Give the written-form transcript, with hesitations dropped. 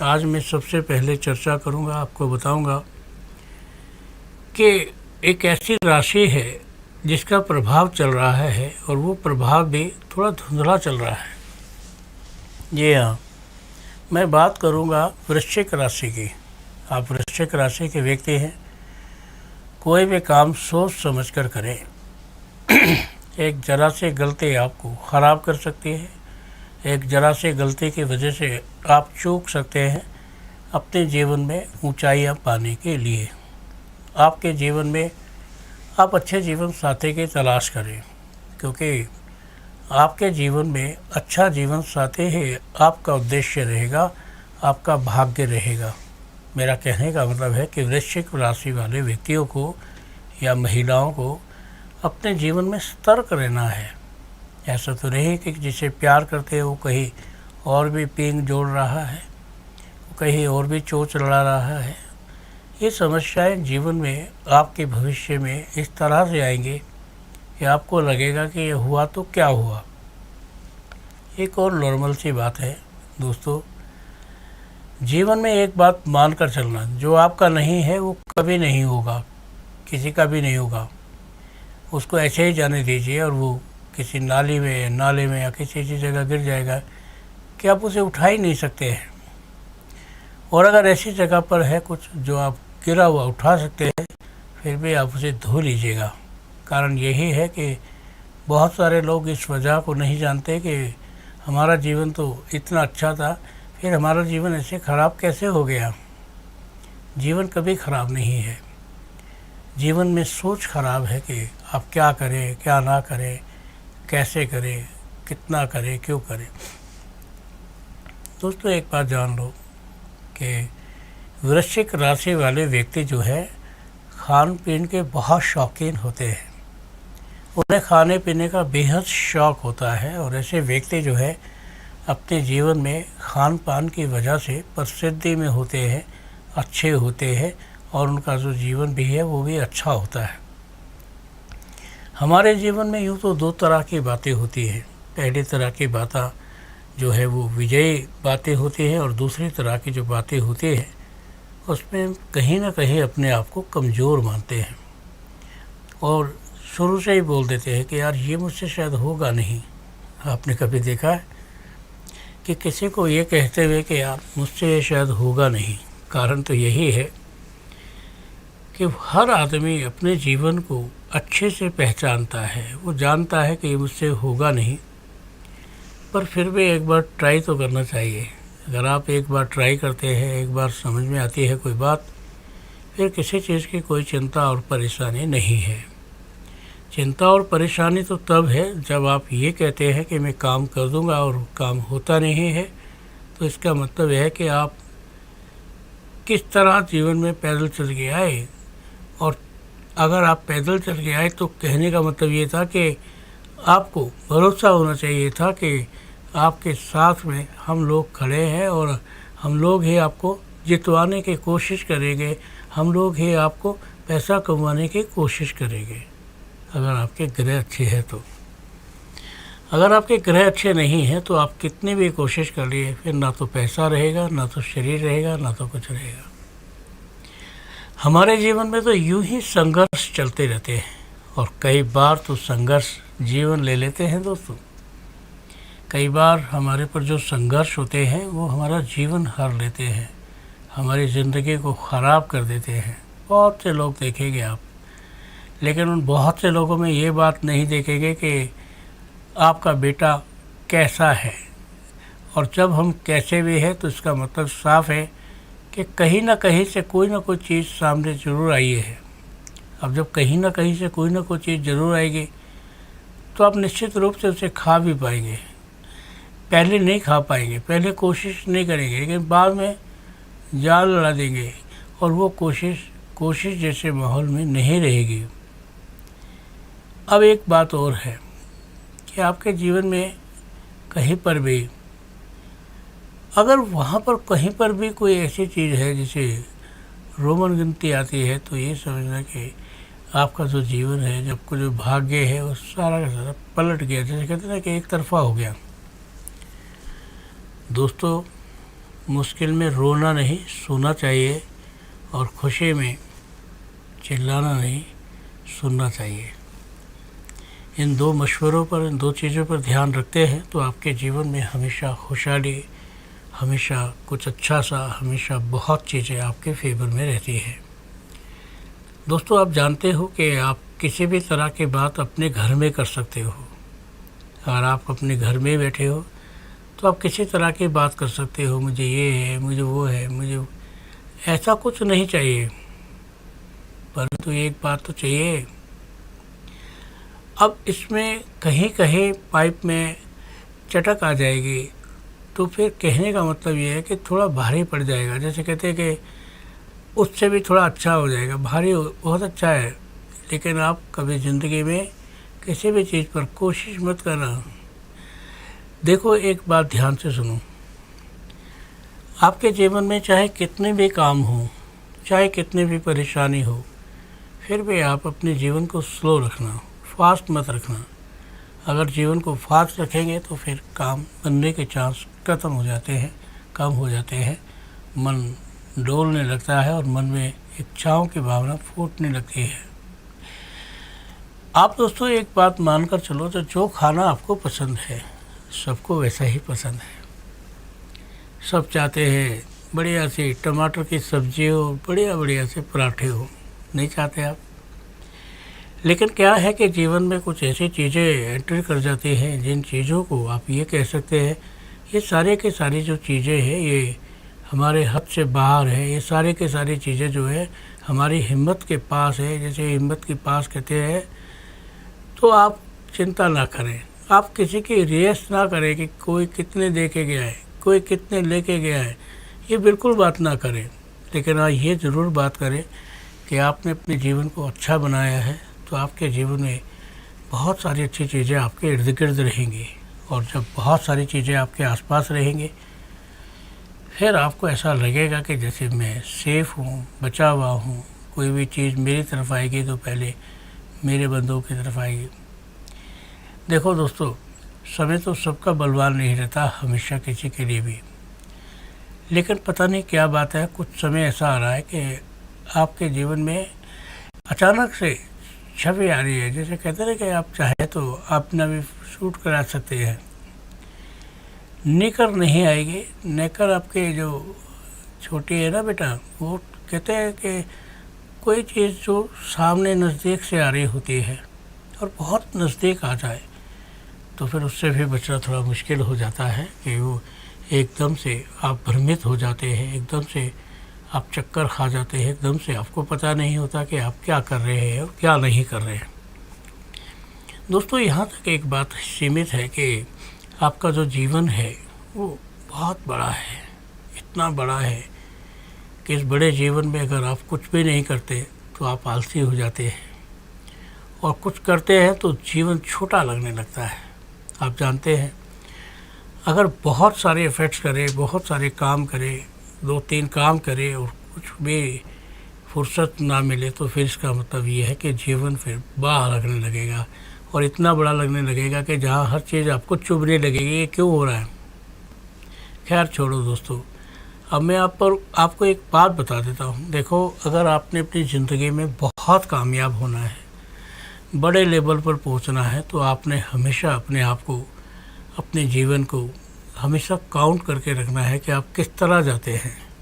आज मैं सबसे पहले चर्चा करूंगा, आपको बताऊंगा कि एक ऐसी राशि है जिसका प्रभाव चल रहा है और वो प्रभाव भी थोड़ा धुंधला चल रहा है। जी हाँ, मैं बात करूंगा वृश्चिक राशि की। आप वृश्चिक राशि के व्यक्ति हैं। कोई भी काम सोच समझ कर करें। एक जरा से गलती आपको ख़राब कर सकती है। एक जरा से गलती की वजह से आप चूक सकते हैं अपने जीवन में ऊंचाइयां पाने के लिए। आपके जीवन में आप अच्छे जीवन साथी की तलाश करें, क्योंकि आपके जीवन में अच्छा जीवन साथी ही आपका उद्देश्य रहेगा, आपका भाग्य रहेगा। मेरा कहने का मतलब है कि वृश्चिक राशि वाले व्यक्तियों को या महिलाओं को अपने जीवन में सतर्क रहना है। ऐसा तो नहीं कि जिसे प्यार करते हैं वो कहीं और भी पींग जोड़ रहा है, वो कहीं और भी चोंच लड़ा रहा है। ये समस्याएं जीवन में आपके भविष्य में इस तरह से आएंगे कि आपको लगेगा कि ये हुआ तो क्या हुआ। एक और नॉर्मल सी बात है दोस्तों, जीवन में एक बात मान कर चलना, जो आपका नहीं है वो कभी नहीं होगा, किसी का भी नहीं होगा। उसको ऐसे ही जाने दीजिए और वो किसी नाले में या किसी ऐसी जगह गिर जाएगा कि आप उसे उठा ही नहीं सकते हैं। और अगर ऐसी जगह पर है कुछ जो आप गिरा हुआ उठा सकते हैं, फिर भी आप उसे धो लीजिएगा। कारण यही है कि बहुत सारे लोग इस वजह को नहीं जानते कि हमारा जीवन तो इतना अच्छा था, फिर हमारा जीवन ऐसे ख़राब कैसे हो गया। जीवन कभी ख़राब नहीं है। जीवन में सोच ख़राब है कि आप क्या करें, क्या ना करें, कैसे करें, कितना करें, क्यों करें। दोस्तों एक बात जान लो कि वृश्चिक राशि वाले व्यक्ति जो है खान पीन के बहुत शौकीन होते हैं। उन्हें खाने पीने का बेहद शौक़ होता है और ऐसे व्यक्ति जो है अपने जीवन में खान पान की वजह से प्रसिद्धि में होते हैं, अच्छे होते हैं और उनका जो जीवन भी है वो भी अच्छा होता है। हमारे जीवन में यूँ तो दो तरह की बातें होती हैं। पहली तरह की बातें जो है वो विजयी बातें होती हैं और दूसरी तरह की जो बातें होती हैं उसमें कहीं ना कहीं अपने आप को कमज़ोर मानते हैं और शुरू से ही बोल देते हैं कि यार ये मुझसे शायद होगा नहीं। आपने कभी देखा है कि किसी को ये कहते हुए कि यार मुझसे ये शायद होगा नहीं? कारण तो यही है कि हर आदमी अपने जीवन को अच्छे से पहचानता है। वो जानता है कि ये मुझसे होगा नहीं, पर फिर भी एक बार ट्राई तो करना चाहिए। अगर आप एक बार ट्राई करते हैं, एक बार समझ में आती है कोई बात, फिर किसी चीज़ की कोई चिंता और परेशानी नहीं है। चिंता और परेशानी तो तब है जब आप ये कहते हैं कि मैं काम कर दूंगा और काम होता नहीं है। तो इसका मतलब है कि आप किस तरह जीवन में पैदल चल के आए, और अगर आप पैदल चल के आए तो कहने का मतलब ये था कि आपको भरोसा होना चाहिए था कि आपके साथ में हम लोग खड़े हैं और हम लोग ही आपको जितवाने की कोशिश करेंगे, हम लोग ही आपको पैसा कमाने की कोशिश करेंगे। अगर आपके ग्रह अच्छे हैं तो। अगर आपके ग्रह अच्छे नहीं हैं तो आप कितनी भी कोशिश कर लिए, फिर ना तो पैसा रहेगा, ना तो शरीर रहेगा, ना तो कुछ रहेगा। हमारे जीवन में तो यूं ही संघर्ष चलते रहते हैं और कई बार तो संघर्ष जीवन ले लेते हैं दोस्तों। कई बार हमारे पर जो संघर्ष होते हैं वो हमारा जीवन हर लेते हैं, हमारी ज़िंदगी को ख़राब कर देते हैं। बहुत से लोग देखेंगे आप, लेकिन उन बहुत से लोगों में ये बात नहीं देखेंगे कि आपका बेटा कैसा है। और जब हम कैसे भी हैं तो इसका मतलब साफ है कि कहीं ना कहीं से कोई ना कोई चीज़ सामने ज़रूर आई है। अब जब कहीं ना कहीं से कोई ना कोई चीज़ ज़रूर आएगी तो आप निश्चित रूप से उसे खा भी पाएंगे। पहले नहीं खा पाएंगे, पहले कोशिश नहीं करेंगे, लेकिन बाद में जान लड़ा देंगे और वो कोशिश जैसे माहौल में नहीं रहेगी। अब एक बात और है कि आपके जीवन में कहीं पर भी, अगर वहाँ पर कहीं पर भी कोई ऐसी चीज़ है जिसे रोमन गिनती आती है, तो ये समझना कि आपका जो जीवन है, जब को जो भाग्य है वो सारा का सारा पलट गया। जैसे कहते हैं ना कि एक तरफा हो गया। दोस्तों मुश्किल में रोना नहीं, सोना चाहिए, और खुशी में चिल्लाना नहीं, सुनना चाहिए। इन दो मशवरों पर, इन दो चीज़ों पर ध्यान रखते हैं तो आपके जीवन में हमेशा खुशहाली, हमेशा कुछ अच्छा सा, हमेशा बहुत चीज़ें आपके फेवर में रहती है। दोस्तों, आप जानते हो कि आप किसी भी तरह की बात अपने घर में कर सकते हो। अगर आप अपने घर में बैठे हो तो आप किसी तरह की बात कर सकते हो, मुझे ये है, मुझे वो है, मुझे ऐसा कुछ नहीं चाहिए, परंतु एक बात तो चाहिए। अब इसमें कहीं कहीं पाइप में चटक आ जाएगी तो फिर कहने का मतलब ये है कि थोड़ा भारी पड़ जाएगा। जैसे कहते हैं कि उससे भी थोड़ा अच्छा हो जाएगा। भारी बहुत अच्छा है, लेकिन आप कभी ज़िंदगी में किसी भी चीज़ पर कोशिश मत करना। देखो, एक बात ध्यान से सुनो, आपके जीवन में चाहे कितने भी काम हो, चाहे कितनी भी परेशानी हो, फिर भी आप अपने जीवन को स्लो रखना, फास्ट मत रखना। अगर जीवन को फास्ट रखेंगे तो फिर काम बनने के चांस ख़त्म हो जाते हैं, कम हो जाते हैं, मन डोलने लगता है और मन में इच्छाओं की भावना फूटने लगती है। आप दोस्तों एक बात मानकर चलो, तो जो खाना आपको पसंद है सबको वैसा ही पसंद है। सब चाहते हैं बढ़िया सी टमाटर की सब्ज़ी हो, बढ़िया बढ़िया से पराठे हो, नहीं चाहते आप। लेकिन क्या है कि जीवन में कुछ ऐसी चीज़ें एंटर कर जाती हैं जिन चीज़ों को आप ये कह सकते हैं ये सारे के सारी जो चीज़ें हैं ये हमारे हद से बाहर है। ये सारे के सारी चीज़ें जो है हमारी हिम्मत के पास है। जैसे हिम्मत के पास कहते हैं, तो आप चिंता ना करें, आप किसी की रेस ना करें कि कोई कितने दे के गया है, कोई कितने लेके गया है, ये बिल्कुल बात ना करें। लेकिन हाँ, ये ज़रूर बात करें कि आपने अपने जीवन को अच्छा बनाया है तो आपके जीवन में बहुत सारी अच्छी चीज़ें आपके इर्द गिर्द रहेंगी। और जब बहुत सारी चीज़ें आपके आसपास रहेंगी फिर आपको ऐसा लगेगा कि जैसे मैं सेफ़ हूँ, बचा हुआ हूँ। कोई भी चीज़ मेरी तरफ आएगी तो पहले मेरे बंदों की तरफ आएगी। देखो दोस्तों, समय तो सबका बलवान नहीं रहता हमेशा किसी के लिए भी, लेकिन पता नहीं क्या बात है, कुछ समय ऐसा आ रहा है कि आपके जीवन में अचानक से छवि आ रही है। जैसे कहते हैं कि आप चाहे तो अपना भी शूट करा सकते हैं। निकर नहीं आएगी, नेकर आपके जो छोटी है ना बेटा, वो कहते हैं कि कोई चीज़ जो सामने नज़दीक से आ रही होती है और बहुत नज़दीक आ जाए तो फिर उससे भी बचना थोड़ा मुश्किल हो जाता है कि वो एकदम से आप भ्रमित हो जाते हैं, एकदम से आप चक्कर खा जाते हैं, एकदम से आपको पता नहीं होता कि आप क्या कर रहे हैं और क्या नहीं कर रहे हैं। दोस्तों, यहाँ तक एक बात सीमित है कि आपका जो जीवन है वो बहुत बड़ा है, इतना बड़ा है कि इस बड़े जीवन में अगर आप कुछ भी नहीं करते तो आप आलसी हो जाते हैं, और कुछ करते हैं तो जीवन छोटा लगने लगता है। आप जानते हैं, अगर बहुत सारे एफर्ट्स करें, बहुत सारे काम करें, 2-3 काम करें और कुछ भी फुर्सत ना मिले तो फिर इसका मतलब ये है कि जीवन फिर बड़ा लगने लगेगा, और इतना बड़ा लगने लगेगा कि जहाँ हर चीज़ आपको चुभने लगेगी, ये क्यों हो रहा है। खैर छोड़ो दोस्तों, अब मैं आपको एक बात बता देता हूँ। देखो, अगर आपने अपनी ज़िंदगी में बहुत कामयाब होना है, बड़े लेवल पर पहुँचना है, तो आपने हमेशा अपने आप को, अपने जीवन को हमेशा काउंट करके रखना है कि आप किस तरह जाते हैं।